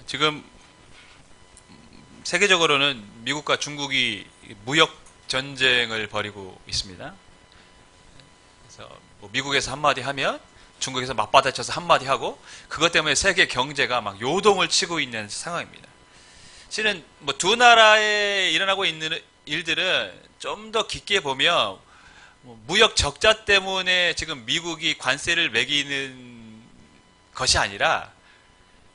지금 세계적으로는 미국과 중국이 무역 전쟁을 벌이고 있습니다. 그래서 뭐 미국에서 한마디 하면 중국에서 맞받아쳐서 한마디 하고 그것 때문에 세계 경제가 막 요동을 치고 있는 상황입니다. 실은 뭐 두 나라에 일어나고 있는 일들은 좀 더 깊게 보면 뭐 무역 적자 때문에 지금 미국이 관세를 매기는 것이 아니라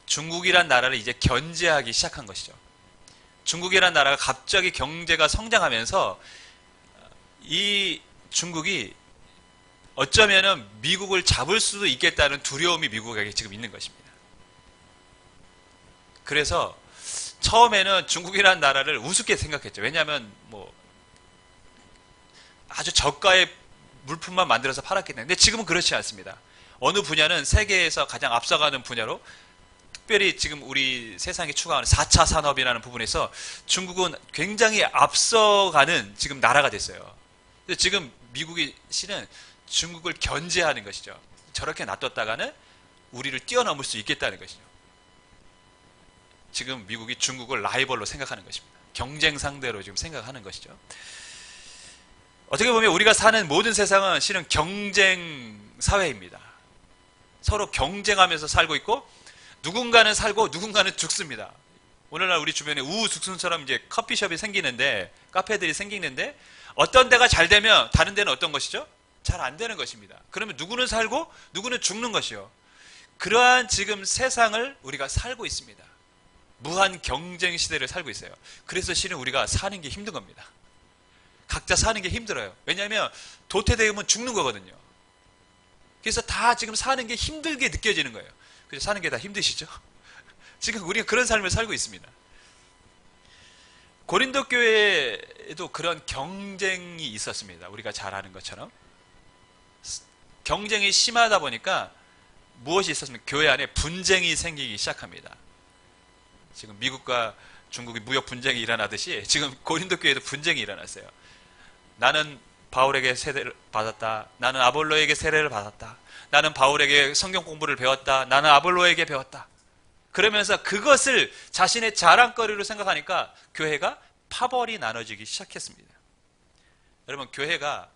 중국이란 나라를 이제 견제하기 시작한 것이죠. 중국이란 나라가 갑자기 경제가 성장하면서 이 중국이 어쩌면은 미국을 잡을 수도 있겠다는 두려움이 미국에게 지금 있는 것입니다. 그래서 처음에는 중국이란 나라를 우습게 생각했죠. 왜냐하면 뭐 아주 저가의 물품만 만들어서 팔았기 때문에. 근데 지금은 그렇지 않습니다. 어느 분야는 세계에서 가장 앞서가는 분야로 특별히 지금 우리 세상이 추구하는 4차 산업이라는 부분에서 중국은 굉장히 앞서가는 지금 나라가 됐어요. 그래서 지금 미국이 실은 중국을 견제하는 것이죠. 저렇게 놔뒀다가는 우리를 뛰어넘을 수 있겠다는 것이죠. 지금 미국이 중국을 라이벌로 생각하는 것입니다. 경쟁 상대로 지금 생각하는 것이죠. 어떻게 보면 우리가 사는 모든 세상은 실은 경쟁 사회입니다. 서로 경쟁하면서 살고 있고 누군가는 살고 누군가는 죽습니다. 오늘날 우리 주변에 우후죽순처럼 이제 커피숍이 생기는데 카페들이 생기는데 어떤 데가 잘 되면 다른 데는 어떤 것이죠? 잘 안 되는 것입니다. 그러면 누구는 살고 누구는 죽는 것이요. 그러한 지금 세상을 우리가 살고 있습니다. 무한 경쟁 시대를 살고 있어요. 그래서 실은 우리가 사는 게 힘든 겁니다. 각자 사는 게 힘들어요. 왜냐하면 도태되면 죽는 거거든요. 그래서 다 지금 사는 게 힘들게 느껴지는 거예요. 그래서 사는 게 다 힘드시죠? 지금 우리가 그런 삶을 살고 있습니다. 고린도 교회에도 그런 경쟁이 있었습니다. 우리가 잘 아는 것처럼. 경쟁이 심하다 보니까 무엇이 있었습니까? 교회 안에 분쟁이 생기기 시작합니다. 지금 미국과 중국이 무역 분쟁이 일어나듯이 지금 고린도 교회에도 분쟁이 일어났어요. 나는 바울에게 세례를 받았다. 나는 아볼로에게 세례를 받았다. 나는 바울에게 성경 공부를 배웠다. 나는 아볼로에게 배웠다. 그러면서 그것을 자신의 자랑거리로 생각하니까 교회가 파벌이 나눠지기 시작했습니다. 여러분, 교회가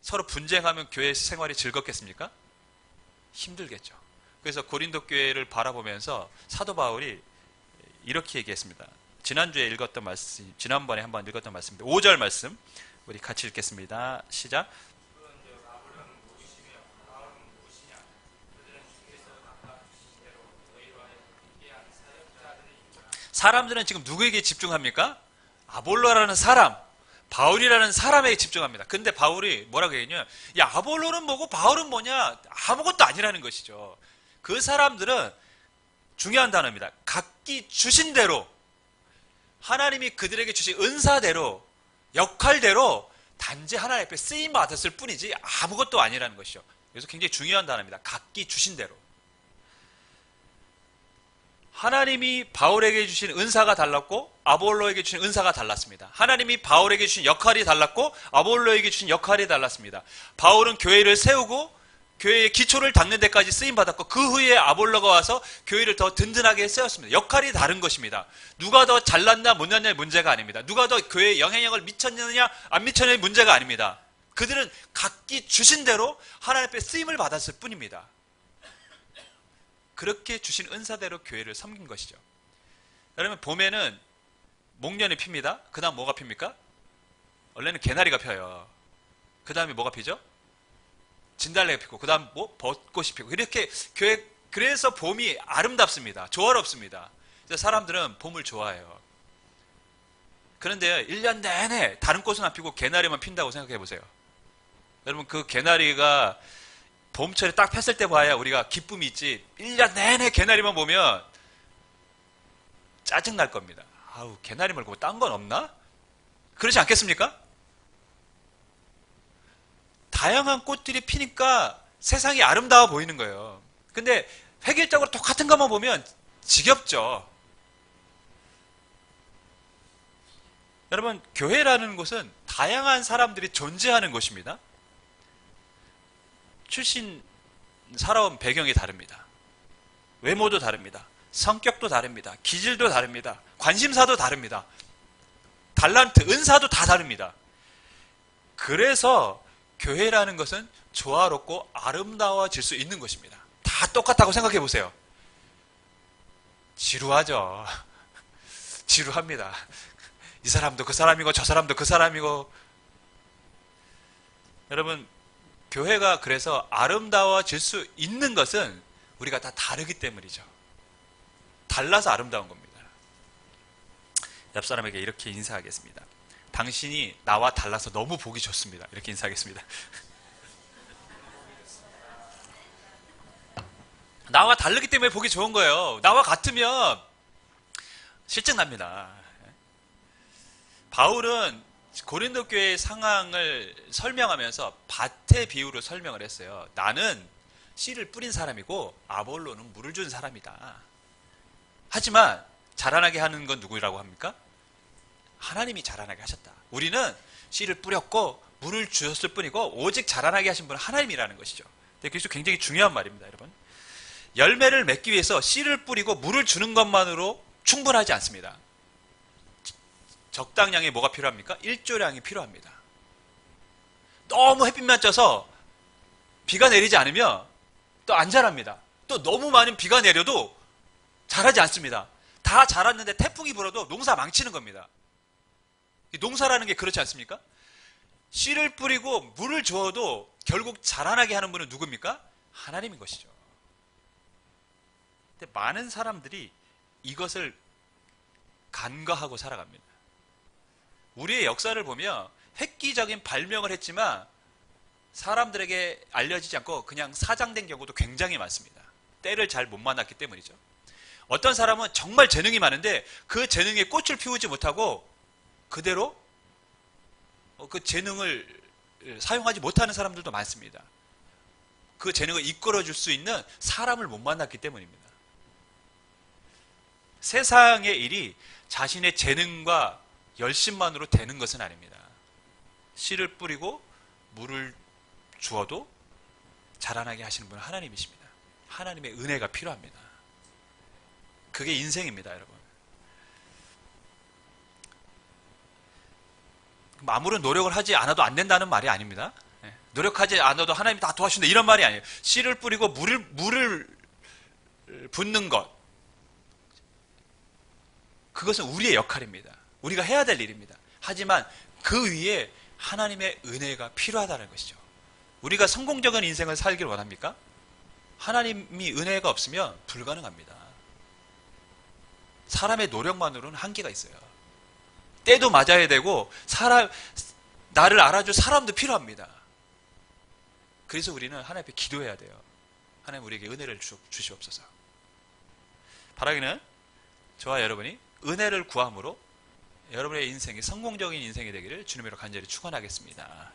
서로 분쟁하면 교회 생활이 즐겁겠습니까? 힘들겠죠. 그래서 고린도 교회를 바라보면서 사도 바울이 이렇게 얘기했습니다. 지난주에 읽었던 말씀, 지난번에 한번 읽었던 말씀입니다. 5절 말씀 우리 같이 읽겠습니다. 시작. 사람들은 지금 누구에게 집중합니까? 아볼로라는 사람, 바울이라는 사람에게 집중합니다. 근데 바울이 뭐라고 얘기했냐? 야, 아볼로는 뭐고 바울은 뭐냐? 아무것도 아니라는 것이죠. 그 사람들은 중요한 단어입니다. 각기 주신 대로 하나님이 그들에게 주신 은사대로 역할대로 단지 하나님 앞에 쓰임 받았을 뿐이지 아무것도 아니라는 것이죠. 그래서 굉장히 중요한 단어입니다. 각기 주신 대로. 하나님이 바울에게 주신 은사가 달랐고 아볼로에게 주신 은사가 달랐습니다. 하나님이 바울에게 주신 역할이 달랐고 아볼로에게 주신 역할이 달랐습니다. 바울은 교회를 세우고 교회의 기초를 닦는 데까지 쓰임받았고 그 후에 아볼로가 와서 교회를 더 든든하게 세웠습니다. 역할이 다른 것입니다. 누가 더 잘났나 못났냐의 문제가 아닙니다. 누가 더 교회에 영향력을 미쳤느냐 안 미쳤느냐의 문제가 아닙니다. 그들은 각기 주신 대로 하나님 앞에 쓰임을 받았을 뿐입니다. 그렇게 주신 은사대로 교회를 섬긴 것이죠. 여러분 봄에는 목련이 핍니다. 그 다음 뭐가 핍니까? 원래는 개나리가 펴요. 그 다음에 뭐가 피죠? 진달래가 피고 그 다음 뭐 벚꽃이 피고 이렇게 교회 그래서 봄이 아름답습니다. 조화롭습니다. 그래서 사람들은 봄을 좋아해요. 그런데 1년 내내 다른 꽃은 안 피고 개나리만 핀다고 생각해 보세요. 여러분 그 개나리가 봄철에 딱 폈을 때 봐야 우리가 기쁨이 있지 1년 내내 개나리만 보면 짜증날 겁니다. 아우 개나리 말고 딴 건 없나? 그렇지 않겠습니까? 다양한 꽃들이 피니까 세상이 아름다워 보이는 거예요. 근데 획일적으로 똑같은 것만 보면 지겹죠. 여러분 교회라는 곳은 다양한 사람들이 존재하는 곳입니다. 출신 살아온 배경이 다릅니다. 외모도 다릅니다. 성격도 다릅니다. 기질도 다릅니다. 관심사도 다릅니다. 달란트, 은사도 다 다릅니다. 그래서 교회라는 것은 조화롭고 아름다워질 수 있는 것입니다. 다 똑같다고 생각해 보세요. 지루하죠. 지루합니다. 이 사람도 그 사람이고 저 사람도 그 사람이고. 여러분, 교회가 그래서 아름다워질 수 있는 것은 우리가 다 다르기 때문이죠. 달라서 아름다운 겁니다. 옆 사람에게 이렇게 인사하겠습니다. 당신이 나와 달라서 너무 보기 좋습니다. 이렇게 인사하겠습니다. 나와 다르기 때문에 보기 좋은 거예요. 나와 같으면 실증납니다. 바울은 고린도 교회의 상황을 설명하면서 밭의 비유로 설명을 했어요. 나는 씨를 뿌린 사람이고 아볼로는 물을 준 사람이다. 하지만 자라나게 하는 건 누구라고 합니까? 하나님이 자라나게 하셨다. 우리는 씨를 뿌렸고 물을 주셨을 뿐이고 오직 자라나게 하신 분은 하나님이라는 것이죠. 그래서 굉장히 중요한 말입니다, 여러분. 열매를 맺기 위해서 씨를 뿌리고 물을 주는 것만으로 충분하지 않습니다. 적당량의 뭐가 필요합니까? 일조량이 필요합니다. 너무 햇빛만 쪄서 비가 내리지 않으면 또 안 자랍니다. 또 너무 많은 비가 내려도 자라지 않습니다. 다 자랐는데 태풍이 불어도 농사 망치는 겁니다. 농사라는 게 그렇지 않습니까? 씨를 뿌리고 물을 주어도 결국 자라나게 하는 분은 누굽니까? 하나님인 것이죠. 근데 많은 사람들이 이것을 간과하고 살아갑니다. 우리의 역사를 보면 획기적인 발명을 했지만 사람들에게 알려지지 않고 그냥 사장된 경우도 굉장히 많습니다. 때를 잘 못 만났기 때문이죠. 어떤 사람은 정말 재능이 많은데 그 재능에 꽃을 피우지 못하고 그대로 그 재능을 사용하지 못하는 사람들도 많습니다. 그 재능을 이끌어줄 수 있는 사람을 못 만났기 때문입니다. 세상의 일이 자신의 재능과 열심만으로 되는 것은 아닙니다. 씨를 뿌리고 물을 주어도 자라나게 하시는 분은 하나님이십니다. 하나님의 은혜가 필요합니다. 그게 인생입니다, 여러분. 아무런 노력을 하지 않아도 안 된다는 말이 아닙니다. 노력하지 않아도 하나님이 다 도와준다 이런 말이 아니에요. 씨를 뿌리고 물을 붓는 것, 그것은 우리의 역할입니다. 우리가 해야 될 일입니다. 하지만 그 위에 하나님의 은혜가 필요하다는 것이죠. 우리가 성공적인 인생을 살길 원합니까? 하나님이 은혜가 없으면 불가능합니다. 사람의 노력만으로는 한계가 있어요. 때도 맞아야 되고 나를 알아줄 사람도 필요합니다. 그래서 우리는 하나님 앞에 기도해야 돼요. 하나님 우리에게 은혜를 주시옵소서. 바라기는 저와 여러분이 은혜를 구함으로 여러분의 인생이 성공적인 인생이 되기를 주님으로 간절히 축원하겠습니다.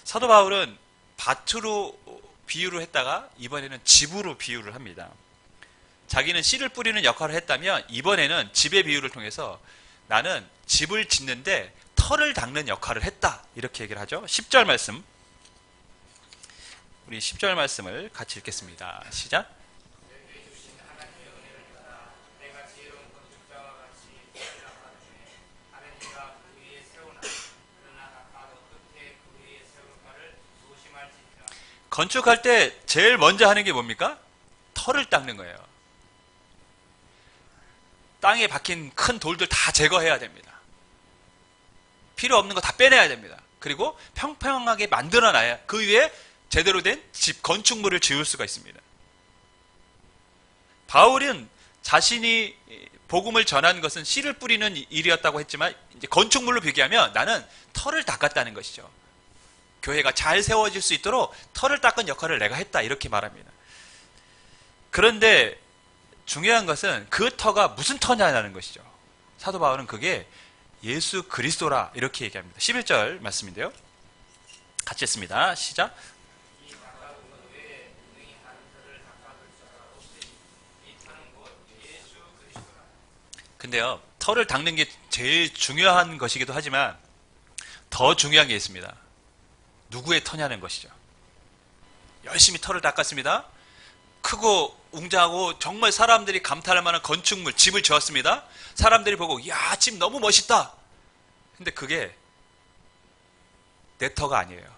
사도 바울은 밭으로 비유를 했다가 이번에는 집으로 비유를 합니다. 자기는 씨를 뿌리는 역할을 했다면 이번에는 집의 비유를 통해서 나는 집을 짓는데 털을 닦는 역할을 했다 이렇게 얘기를 하죠. 10절 말씀, 우리 10절 말씀을 같이 읽겠습니다. 시작. 건축할 때 제일 먼저 하는 게 뭡니까? 털을 닦는 거예요. 땅에 박힌 큰 돌들 다 제거해야 됩니다. 필요 없는 거 다 빼내야 됩니다. 그리고 평평하게 만들어놔야 그 위에 제대로 된 집, 건축물을 지을 수가 있습니다. 바울은 자신이 복음을 전한 것은 씨를 뿌리는 일이었다고 했지만 이제 건축물로 비교하면 나는 털을 닦았다는 것이죠. 교회가 잘 세워질 수 있도록 털을 닦은 역할을 내가 했다 이렇게 말합니다. 그런데 중요한 것은 그 터가 무슨 터냐라는 것이죠. 사도 바울은 그게 예수 그리스도라 이렇게 얘기합니다. 11절 말씀인데요. 같이 했습니다. 시작. 근데요, 털을 닦는 게 제일 중요한 것이기도 하지만 더 중요한 게 있습니다. 누구의 터냐는 것이죠. 열심히 털을 닦았습니다. 크고 웅장하고 정말 사람들이 감탄할 만한 건축물, 집을 지었습니다. 사람들이 보고 야, 집 너무 멋있다. 근데 그게 내 터가 아니에요.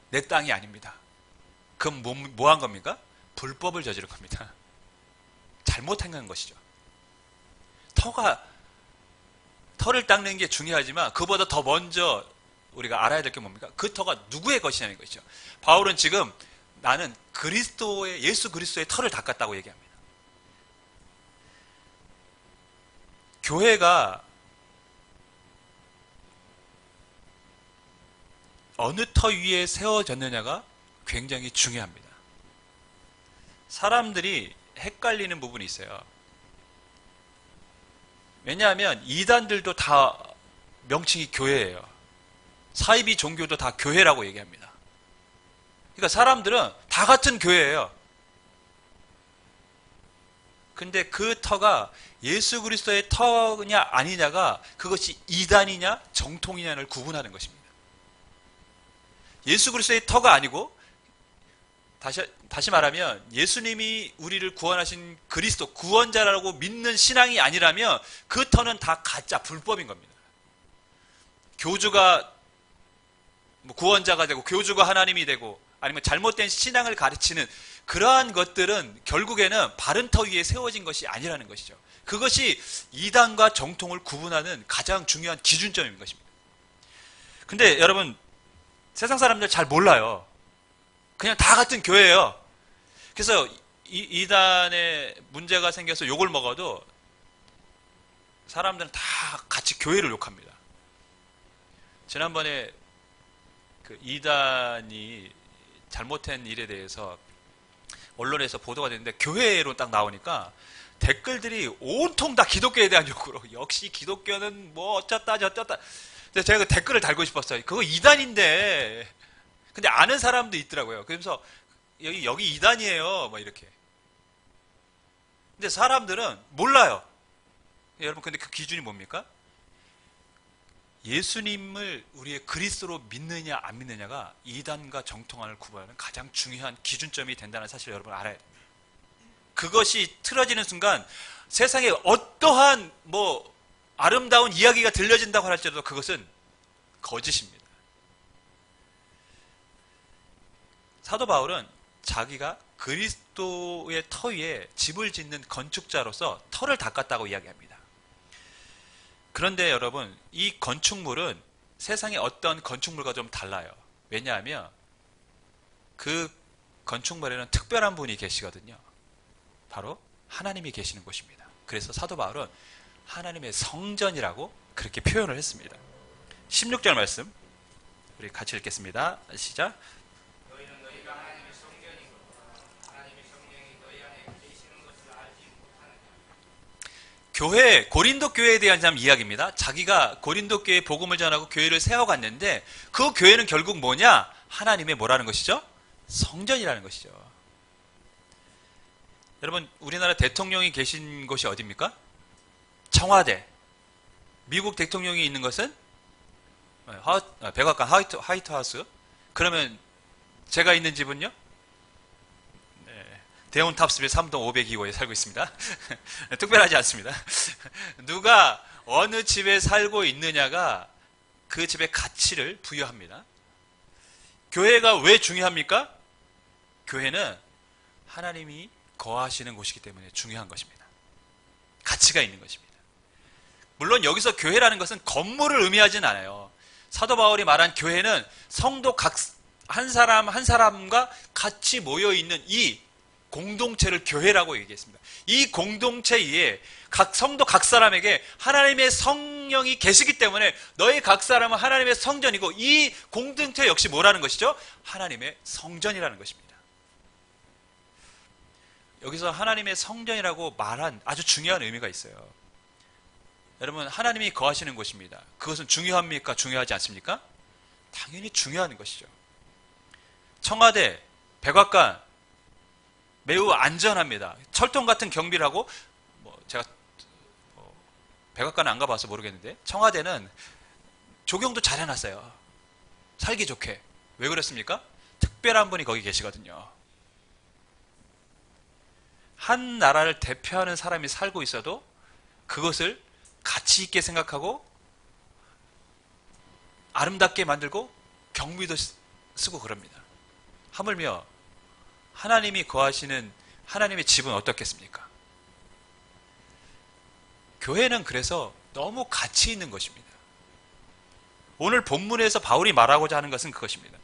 내 땅이 아닙니다. 그럼 뭐 한 겁니까? 불법을 저지른 겁니다. 잘못한 것이죠. 터를 닦는 게 중요하지만 그보다 더 먼저 우리가 알아야 될 게 뭡니까? 그 터가 누구의 것이냐는 것이죠. 바울은 지금 나는 예수 그리스도의 터를 닦았다고 얘기합니다. 교회가 어느 터 위에 세워졌느냐가 굉장히 중요합니다. 사람들이 헷갈리는 부분이 있어요. 왜냐하면 이단들도 다 명칭이 교회예요. 사이비 종교도 다 교회라고 얘기합니다. 그러니까 사람들은 다 같은 교회예요. 근데 그 터가 예수 그리스도의 터냐 아니냐가 그것이 이단이냐 정통이냐를 구분하는 것입니다. 예수 그리스도의 터가 아니고 다시 말하면 예수님이 우리를 구원하신 그리스도 구원자라고 믿는 신앙이 아니라면 그 터는 다 가짜 불법인 겁니다. 교주가 구원자가 되고 교주가 하나님이 되고 아니면 잘못된 신앙을 가르치는 그러한 것들은 결국에는 바른 터 위에 세워진 것이 아니라는 것이죠. 그것이 이단과 정통을 구분하는 가장 중요한 기준점인 것입니다. 근데 여러분 세상 사람들 잘 몰라요. 그냥 다 같은 교회예요. 그래서 이단에 문제가 생겨서 욕을 먹어도 사람들은 다 같이 교회를 욕합니다. 지난번에 그 이단이 잘못한 일에 대해서 언론에서 보도가 됐는데 교회로 딱 나오니까 댓글들이 온통 다 기독교에 대한 욕으로 역시 기독교는 뭐 어쩌다 저쩌다. 근데 제가 그 댓글을 달고 싶었어요. 그거 이단인데. 근데 아는 사람도 있더라고요. 그래서 여기 이단이에요. 뭐 이렇게. 근데 사람들은 몰라요. 여러분 근데 그 기준이 뭡니까? 예수님을 우리의 그리스도로 믿느냐 안 믿느냐가 이단과 정통을 구분하는 가장 중요한 기준점이 된다는 사실을 여러분 알아야 됩니다. 그것이 틀어지는 순간 세상에 어떠한 아름다운 이야기가 들려진다고 할지라도 그것은 거짓입니다. 사도 바울은 자기가 그리스도의 터 위에 집을 짓는 건축자로서 터를 닦았다고 이야기합니다. 그런데 여러분 이 건축물은 세상의 어떤 건축물과 좀 달라요. 왜냐하면 그 건축물에는 특별한 분이 계시거든요. 바로 하나님이 계시는 곳입니다. 그래서 사도 바울은 하나님의 성전이라고 그렇게 표현을 했습니다. 16절 말씀 우리 같이 읽겠습니다. 시작. 너희는 너희가 하나님의 성전이고 하나님의 성령이 너희 안에 계시는 것을 알지 못하느냐. 고린도 교회에 대한 이야기입니다. 자기가 고린도 교회에 복음을 전하고 교회를 세워갔는데 그 교회는 결국 뭐냐? 하나님의 뭐라는 것이죠? 성전이라는 것이죠. 여러분 우리나라 대통령이 계신 곳이 어디입니까? 청와대. 미국 대통령이 있는 것은 백악관 화이트하우스. 그러면 제가 있는 집은요? 네, 대운탑스빌 3동 502호에 살고 있습니다. 특별하지 않습니다. 누가 어느 집에 살고 있느냐가 그 집의 가치를 부여합니다. 교회가 왜 중요합니까? 교회는 하나님이 거하시는 곳이기 때문에 중요한 것입니다. 가치가 있는 것입니다. 물론 여기서 교회라는 것은 건물을 의미하진 않아요. 사도 바울이 말한 교회는 성도 한 사람 한 사람과 같이 모여있는 이 공동체를 교회라고 얘기했습니다. 이 공동체에 각 성도 각 사람에게 하나님의 성령이 계시기 때문에 너희 각 사람은 하나님의 성전이고 이 공동체 역시 뭐라는 것이죠? 하나님의 성전이라는 것입니다. 여기서 하나님의 성전이라고 말한 아주 중요한 의미가 있어요. 여러분 하나님이 거하시는 곳입니다. 그것은 중요합니까? 중요하지 않습니까? 당연히 중요한 것이죠. 청와대, 백악관 매우 안전합니다. 철통 같은 경비를 하고 제가 백악관은 안 가봐서 모르겠는데 청와대는 조경도 잘 해놨어요. 살기 좋게. 왜 그렇습니까? 특별한 분이 거기 계시거든요. 한 나라를 대표하는 사람이 살고 있어도 그것을 가치 있게 생각하고 아름답게 만들고 경비도 쓰고 그럽니다. 하물며 하나님이 거하시는 하나님의 집은 어떻겠습니까? 교회는 그래서 너무 가치 있는 것입니다. 오늘 본문에서 바울이 말하고자 하는 것은 그것입니다.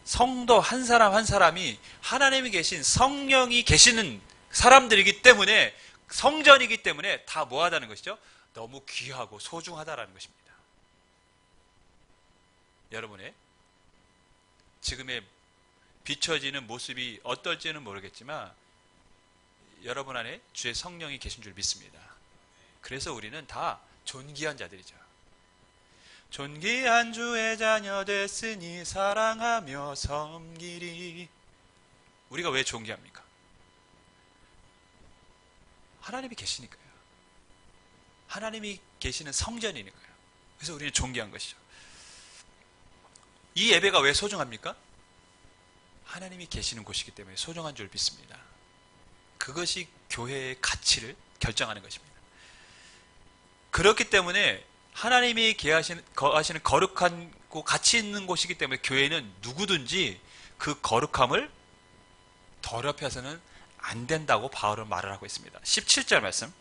성도 한 사람 한 사람이 하나님이 계신 성령이 계시는 사람들이기 때문에, 성전이기 때문에 다 뭐하다는 것이죠? 너무 귀하고 소중하다라는 것입니다. 여러분의 지금의 비춰지는 모습이 어떨지는 모르겠지만 여러분 안에 주의 성령이 계신 줄 믿습니다. 그래서 우리는 다 존귀한 자들이죠. 존귀한 주의 자녀 됐으니 사랑하며 섬기리. 우리가 왜 존귀합니까? 하나님이 계시니까요. 하나님이 계시는 성전이니까요. 그래서 우리는 존귀한 것이죠. 이 예배가 왜 소중합니까? 하나님이 계시는 곳이기 때문에 소중한 줄 믿습니다. 그것이 교회의 가치를 결정하는 것입니다. 그렇기 때문에 하나님이 거하시는 거룩하고 가치 있는 곳이기 때문에 교회는 누구든지 그 거룩함을 더럽혀서는 안 된다고 바울은 말을 하고 있습니다. 17절 말씀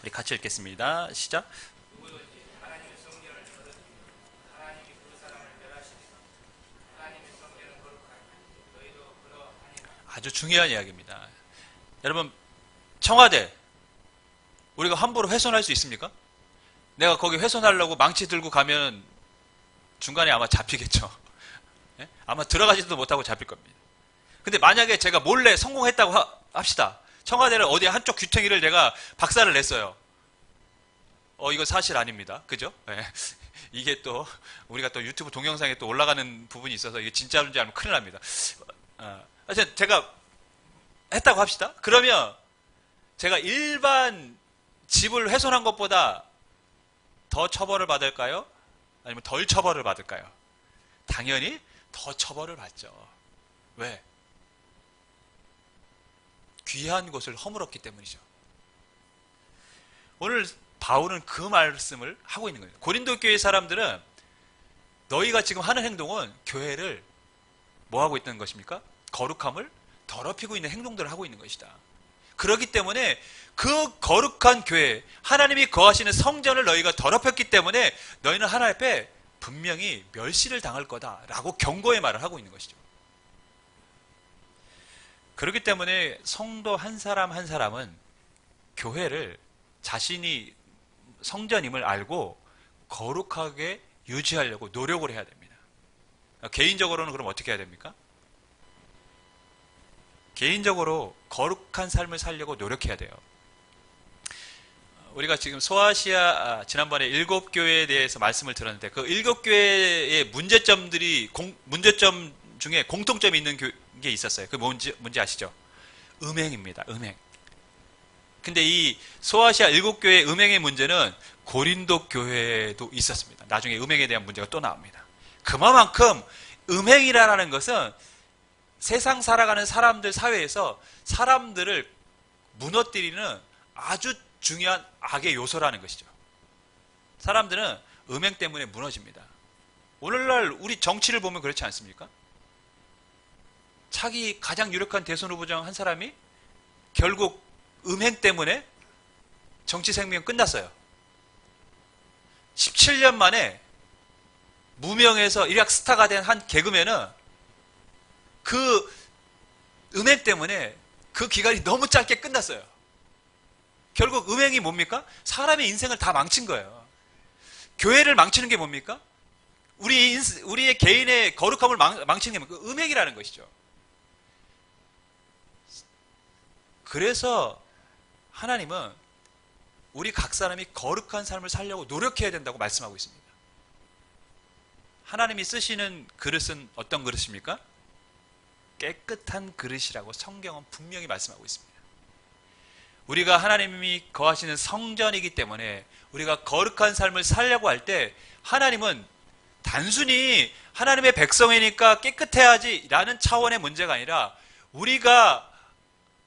우리 같이 읽겠습니다. 시작. 누구든지 하나님의 성전을 더럽히면 하나님이 그 사람을 멸하시리라. 하나님의 성전은 거룩하니 너희도 그러하니라. 아주 중요한 이야기입니다. 여러분, 청와대 우리가 함부로 훼손할 수 있습니까? 내가 거기 훼손하려고 망치 들고 가면 중간에 아마 잡히겠죠. 예? 아마 들어가지도 못하고 잡힐 겁니다. 근데 만약에 제가 몰래 성공했다고 합시다. 청와대를 어디 한쪽 귀퉁이를 내가 박살을 냈어요. 이거 사실 아닙니다. 그죠? 예. 이게 또 우리가 또 유튜브 동영상에 또 올라가는 부분이 있어서 이게 진짜인지 알면 큰일 납니다. 하여튼 제가 했다고 합시다. 그러면 제가 일반 집을 훼손한 것보다 더 처벌을 받을까요? 아니면 덜 처벌을 받을까요? 당연히 더 처벌을 받죠. 왜? 귀한 곳을 허물었기 때문이죠. 오늘 바울은 그 말씀을 하고 있는 거예요. 고린도 교회 사람들은 너희가 지금 하는 행동은 교회를 뭐 하고 있는 것입니까? 거룩함을 더럽히고 있는 행동들을 하고 있는 것이다. 그렇기 때문에 그 거룩한 교회, 하나님이 거하시는 성전을 너희가 더럽혔기 때문에 너희는 하나님 앞에 분명히 멸시를 당할 거다라고 경고의 말을 하고 있는 것이죠. 그렇기 때문에 성도 한 사람 한 사람은 교회를 자신이 성전임을 알고 거룩하게 유지하려고 노력을 해야 됩니다. 개인적으로는 그럼 어떻게 해야 됩니까? 개인적으로 거룩한 삶을 살려고 노력해야 돼요. 우리가 지금 소아시아 지난번에 7교회에 대해서 말씀을 들었는데 그 7교회의 문제점 중에 공통점이 있는 게 있었어요. 그 뭔지 아시죠? 음행입니다. 음행. 근데 이 소아시아 7교회의 음행의 문제는 고린도 교회에도 있었습니다. 나중에 음행에 대한 문제가 또 나옵니다. 그만큼 음행이라는 것은 세상 살아가는 사람들 사회에서 사람들을 무너뜨리는 아주 중요한 악의 요소라는 것이죠. 사람들은 음행 때문에 무너집니다. 오늘날 우리 정치를 보면 그렇지 않습니까? 차기 가장 유력한 대선 후보장 한 사람이 결국 음행 때문에 정치 생명 끝났어요. 17년 만에 무명에서 일약 스타가 된 한 개그맨은 그 음행 때문에 그 기간이 너무 짧게 끝났어요. 결국 음행이 뭡니까? 사람의 인생을 다 망친 거예요. 교회를 망치는 게 뭡니까? 우리의 개인의 거룩함을 망치는 게 뭡니까? 음행이라는 것이죠. 그래서 하나님은 우리 각 사람이 거룩한 삶을 살려고 노력해야 된다고 말씀하고 있습니다. 하나님이 쓰시는 그릇은 어떤 그릇입니까? 깨끗한 그릇이라고 성경은 분명히 말씀하고 있습니다. 우리가 하나님이 거하시는 성전이기 때문에 우리가 거룩한 삶을 살려고 할 때 하나님은 단순히 하나님의 백성이니까 깨끗해야지 라는 차원의 문제가 아니라 우리가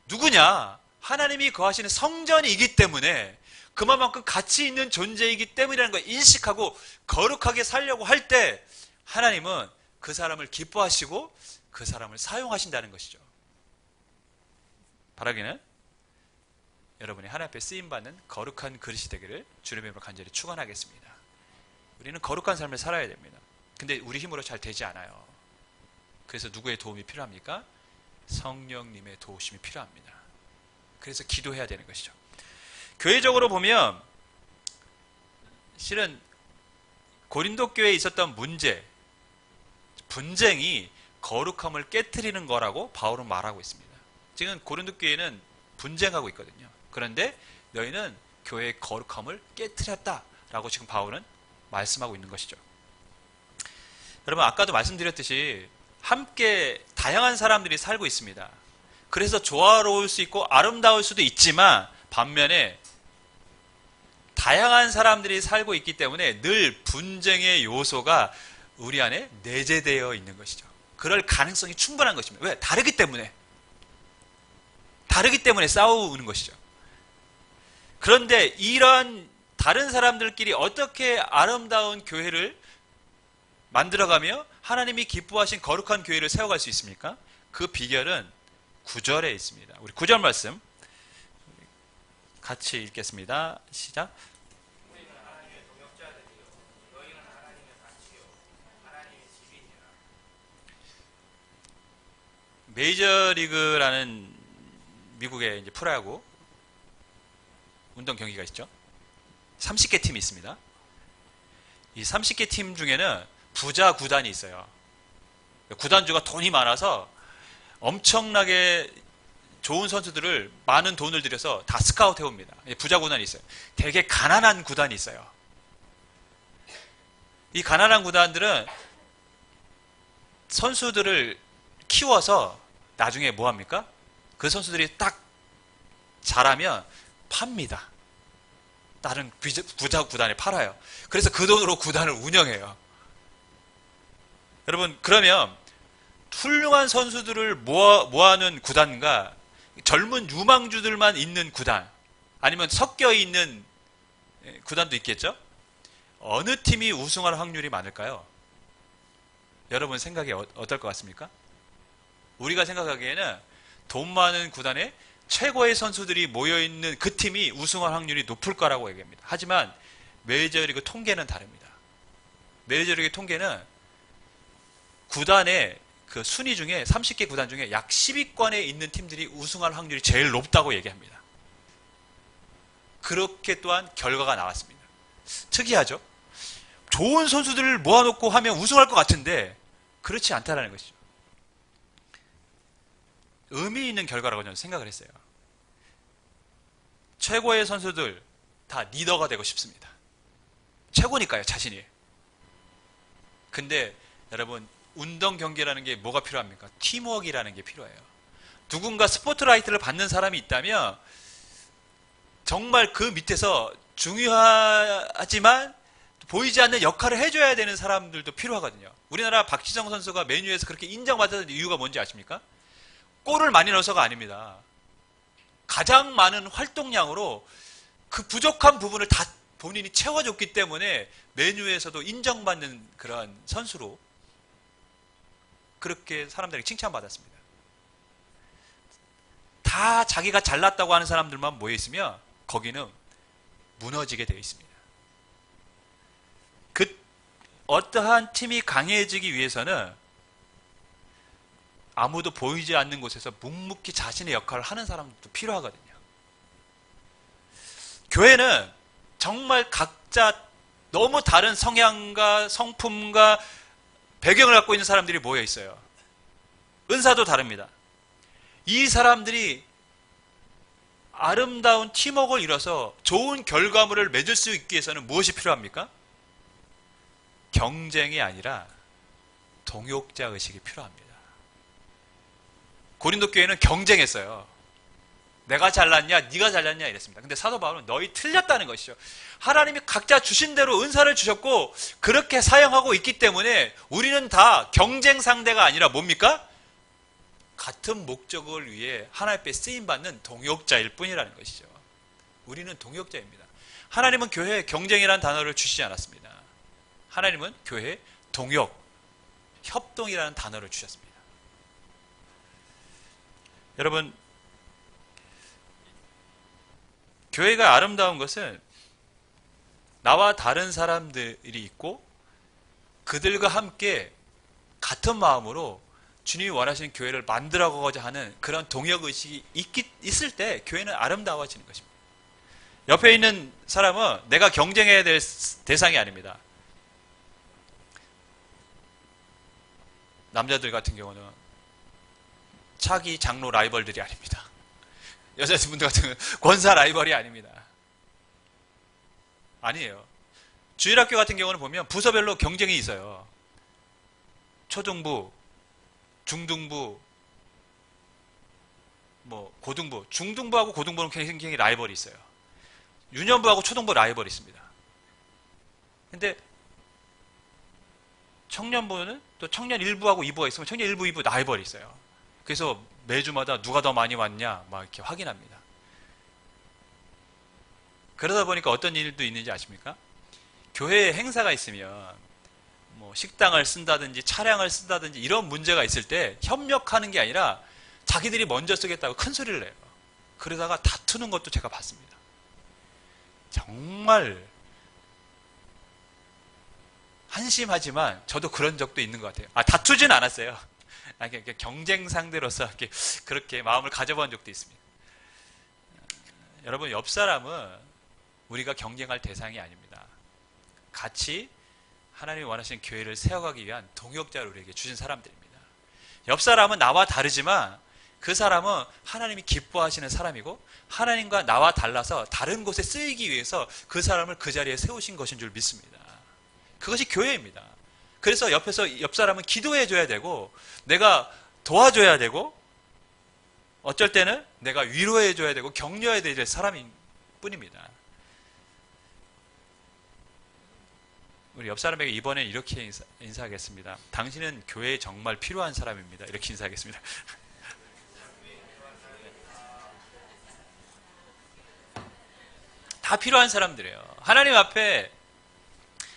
누구냐? 하나님이 거하시는 성전이기 때문에 그만큼 가치 있는 존재이기 때문이라는 걸 인식하고 거룩하게 살려고 할 때 하나님은 그 사람을 기뻐하시고 그 사람을 사용하신다는 것이죠. 바라기는 여러분이 하나님 앞에 쓰임받는 거룩한 그릇이 되기를 주님의 이름으로 간절히 축원하겠습니다. 우리는 거룩한 삶을 살아야 됩니다. 근데 우리 힘으로 잘 되지 않아요. 그래서 누구의 도움이 필요합니까? 성령님의 도우심이 필요합니다. 그래서 기도해야 되는 것이죠. 교회적으로 보면 실은 고린도 교회에 있었던 문제, 분쟁이 거룩함을 깨트리는 거라고 바울은 말하고 있습니다. 지금 고린도 교회는 분쟁하고 있거든요. 그런데 너희는 교회의 거룩함을 깨트렸다라고 지금 바울은 말씀하고 있는 것이죠. 여러분, 아까도 말씀드렸듯이 함께 다양한 사람들이 살고 있습니다. 그래서 조화로울 수 있고 아름다울 수도 있지만 반면에 다양한 사람들이 살고 있기 때문에 늘 분쟁의 요소가 우리 안에 내재되어 있는 것이죠. 그럴 가능성이 충분한 것입니다. 왜? 다르기 때문에. 다르기 때문에 싸우는 것이죠. 그런데 이러한 다른 사람들끼리 어떻게 아름다운 교회를 만들어가며 하나님이 기뻐하신 거룩한 교회를 세워갈 수 있습니까? 그 비결은 9절에 있습니다. 우리 9절 말씀 같이 읽겠습니다. 시작. 우리는 하나님의 동역자들이요 너희는 하나님의 같이요 하나님의 집이니라. 메이저리그라는 미국의 이제 프로야구 운동 경기가 있죠. 30개 팀이 있습니다. 이 30개 팀 중에는 부자 구단이 있어요. 구단주가 돈이 많아서 엄청나게 좋은 선수들을 많은 돈을 들여서 다 스카우트 해옵니다. 부자 구단이 있어요. 되게 가난한 구단이 있어요. 이 가난한 구단들은 선수들을 키워서 나중에 뭐 합니까? 그 선수들이 딱 잘하면 팝니다. 다른 부자 구단에 팔아요. 그래서 그 돈으로 구단을 운영해요. 여러분, 그러면 훌륭한 선수들을 모아놓은 구단과 젊은 유망주들만 있는 구단, 아니면 섞여 있는 구단도 있겠죠? 어느 팀이 우승할 확률이 많을까요? 여러분 생각이 어떨 것 같습니까? 우리가 생각하기에는 돈 많은 구단에 최고의 선수들이 모여있는 그 팀이 우승할 확률이 높을 거라고 얘기합니다. 하지만 메이저리그 통계는 다릅니다. 메이저리그 통계는 구단의 그 순위 중에 30개 구단 중에 약 10위권에 있는 팀들이 우승할 확률이 제일 높다고 얘기합니다. 그렇게 또한 결과가 나왔습니다. 특이하죠? 좋은 선수들을 모아놓고 하면 우승할 것 같은데 그렇지 않다는 것이죠. 의미 있는 결과라고 저는 생각을 했어요. 최고의 선수들 다 리더가 되고 싶습니다. 최고니까요, 자신이. 근데 여러분, 운동 경기라는 게 뭐가 필요합니까? 팀워크라는 게 필요해요. 누군가 스포트라이트를 받는 사람이 있다면 정말 그 밑에서 중요하지만 보이지 않는 역할을 해줘야 되는 사람들도 필요하거든요. 우리나라 박지성 선수가 맨유에서 그렇게 인정받았던 이유가 뭔지 아십니까? 골을 많이 넣어서가 아닙니다. 가장 많은 활동량으로 그 부족한 부분을 다 본인이 채워줬기 때문에 맨유에서도 인정받는 그런 선수로 그렇게 사람들에게 칭찬받았습니다. 다 자기가 잘났다고 하는 사람들만 모여있으면 거기는 무너지게 되어 있습니다. 그 어떠한 팀이 강해지기 위해서는 아무도 보이지 않는 곳에서 묵묵히 자신의 역할을 하는 사람도 필요하거든요. 교회는 정말 각자 너무 다른 성향과 성품과 배경을 갖고 있는 사람들이 모여 있어요. 은사도 다릅니다. 이 사람들이 아름다운 팀워크를 이뤄서 좋은 결과물을 맺을 수 있기 위해서는 무엇이 필요합니까? 경쟁이 아니라 동역자 의식이 필요합니다. 고린도 교회는 경쟁했어요. 내가 잘났냐, 네가 잘났냐 이랬습니다. 근데 사도 바울은 너희 틀렸다는 것이죠. 하나님이 각자 주신 대로 은사를 주셨고 그렇게 사용하고 있기 때문에 우리는 다 경쟁 상대가 아니라 뭡니까? 같은 목적을 위해 하나님 앞에 쓰임받는 동역자일 뿐이라는 것이죠. 우리는 동역자입니다. 하나님은 교회에 경쟁이라는 단어를 주시지 않았습니다. 하나님은 교회에 동역, 협동이라는 단어를 주셨습니다. 여러분, 교회가 아름다운 것은 나와 다른 사람들이 있고 그들과 함께 같은 마음으로 주님이 원하시는 교회를 만들어가고자 하는 그런 동역의식이 있을 때 교회는 아름다워지는 것입니다. 옆에 있는 사람은 내가 경쟁해야 될 대상이 아닙니다. 남자들 같은 경우는 차기 장로 라이벌들이 아닙니다. 여자분들 같은 경우는 권사 라이벌이 아닙니다. 아니에요. 주일학교 같은 경우는 보면 부서별로 경쟁이 있어요. 초등부, 중등부, 고등부. 중등부하고 고등부는 굉장히 라이벌이 있어요. 유년부하고 초등부 라이벌이 있습니다. 근데 청년부는 또 청년 1부하고 2부가 있으면 청년 1부, 2부 라이벌이 있어요. 그래서 매주마다 누가 더 많이 왔냐 막 이렇게 확인합니다. 그러다 보니까 어떤 일도 있는지 아십니까? 교회에 행사가 있으면 식당을 쓴다든지 차량을 쓴다든지 이런 문제가 있을 때 협력하는 게 아니라 자기들이 먼저 쓰겠다고 큰 소리를 내요. 그러다가 다투는 것도 제가 봤습니다. 정말 한심하지만 저도 그런 적도 있는 것 같아요. 다투진 않았어요. 경쟁 상대로서 그렇게 마음을 가져본 적도 있습니다. 여러분, 옆 사람은 우리가 경쟁할 대상이 아닙니다. 같이 하나님이 원하시는 교회를 세워가기 위한 동역자를 우리에게 주신 사람들입니다. 옆 사람은 나와 다르지만 그 사람은 하나님이 기뻐하시는 사람이고 하나님과 나와 달라서 다른 곳에 쓰이기 위해서 그 사람을 그 자리에 세우신 것인 줄 믿습니다. 그것이 교회입니다. 그래서 옆에서 옆 사람은 기도해 줘야 되고 내가 도와줘야 되고 어쩔 때는 내가 위로해 줘야 되고 격려해야 될 사람일 뿐입니다. 우리 옆 사람에게 이번에 이렇게 인사하겠습니다. 당신은 교회에 정말 필요한 사람입니다. 이렇게 인사하겠습니다. 다 필요한 사람들이에요. 하나님 앞에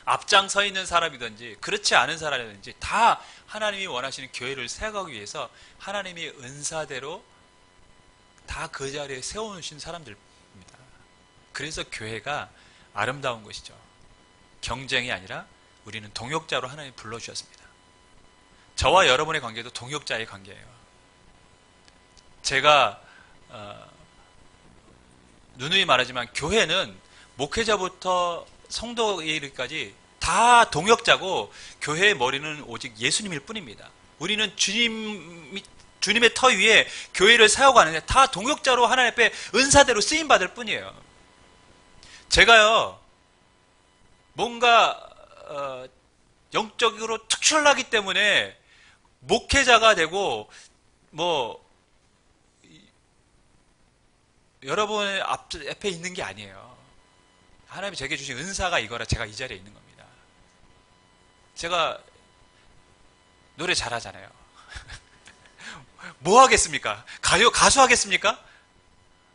앞장서 있는 사람이든지 그렇지 않은 사람이든지 다 하나님이 원하시는 교회를 세워가기 위해서 하나님이 은사대로 다 그 자리에 세워놓으신 사람들입니다. 그래서 교회가 아름다운 것이죠. 경쟁이 아니라 우리는 동역자로 하나님이 불러주셨습니다. 저와 여러분의 관계도 동역자의 관계예요. 제가 누누이 말하지만 교회는 목회자부터 성도에게까지 다 동역자고 교회의 머리는 오직 예수님일 뿐입니다. 우리는 주님의 터 위에 교회를 세워가는데 다 동역자로 하나님 앞에 은사대로 쓰임받을 뿐이에요. 제가요 뭔가 영적으로 특출나기 때문에 목회자가 되고 여러분의 앞에 있는 게 아니에요. 하나님이 제게 주신 은사가 이거라 제가 이 자리에 있는 겁니다. 제가 노래 잘하잖아요. 뭐 하겠습니까? 가수 하겠습니까?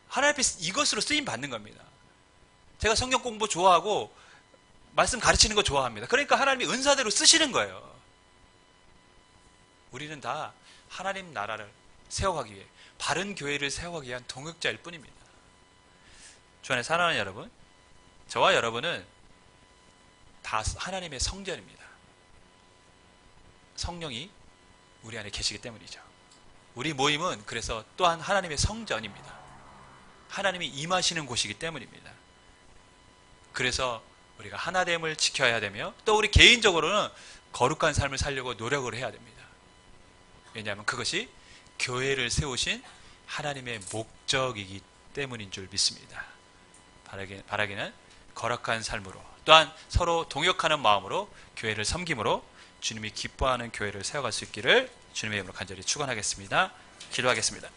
하나님 앞에 이것으로 쓰임 받는 겁니다. 제가 성경 공부 좋아하고 말씀 가르치는 거 좋아합니다. 그러니까 하나님이 은사대로 쓰시는 거예요. 우리는 다 하나님 나라를 세워가기 위해 바른 교회를 세워가기 위한 동역자일 뿐입니다. 주 안에 사랑하는 여러분, 저와 여러분은 다 하나님의 성전입니다. 성령이 우리 안에 계시기 때문이죠. 우리 모임은 그래서 또한 하나님의 성전입니다. 하나님이 임하시는 곳이기 때문입니다. 그래서 우리가 하나됨을 지켜야 되며 또 우리 개인적으로는 거룩한 삶을 살려고 노력을 해야 됩니다. 왜냐하면 그것이 교회를 세우신 하나님의 목적이기 때문인 줄 믿습니다. 바라기는 거룩한 삶으로 또한 서로 동역하는 마음으로 교회를 섬김으로 주님이 기뻐하는 교회를 세워갈 수 있기를 주님의 이름으로 간절히 축원하겠습니다. 기도하겠습니다.